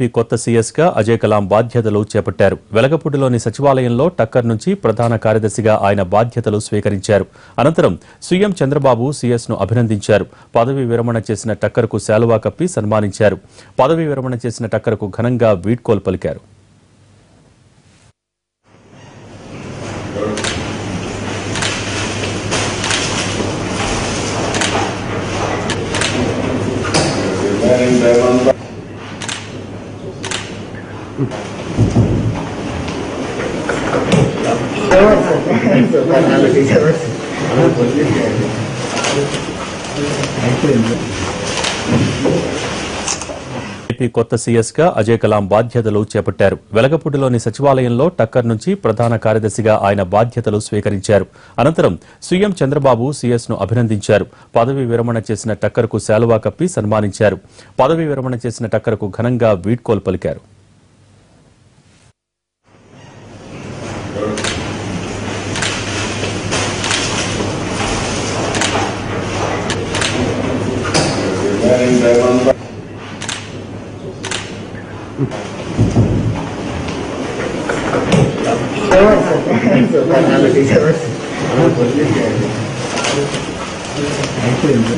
AP కొత్త సీఎస్గా అజయ్ కలాం బాధ్యతలు చేపట్టారు. వెలగపూడిలోని సచివాలయంలో టక్కర్ నుంచి ప్రధాన కార్యదర్శిగా ఆయన బాధ్యతలు స్వీకరించారు. అనంతరం సీఎం చంద్రబాబు సీఎస్ను అభినందించారు. పదవీ విరమణ చేసిన టక్కర్కు శాలువా కప్పి సన్మానించారు. పదవీ విరమణ చేసిన టక్కర్కు ఘనంగా వీడ్కోలు పలికారు. ఏపీ కొత్త సీఎస్గా అజయ్ కలాం బాధ్యతలు చేపట్టారు. వెలగపూడిలోని సచివాలయంలో టక్కర్ నుంచి ప్రధాన కార్యదర్శిగా ఆయన బాధ్యతలు స్వీకరించారు. అనంతరం సీఎం చంద్రబాబు సీఎస్ను అభినందించారు. పదవీ విరమణ చేసిన టక్కర్కు శాలువా కప్పి సన్మానించారు. పదవీ విరమణ చేసిన టక్కర్కు ఘనంగా వీడ్కోలు పలికారు. అయిపోయింది.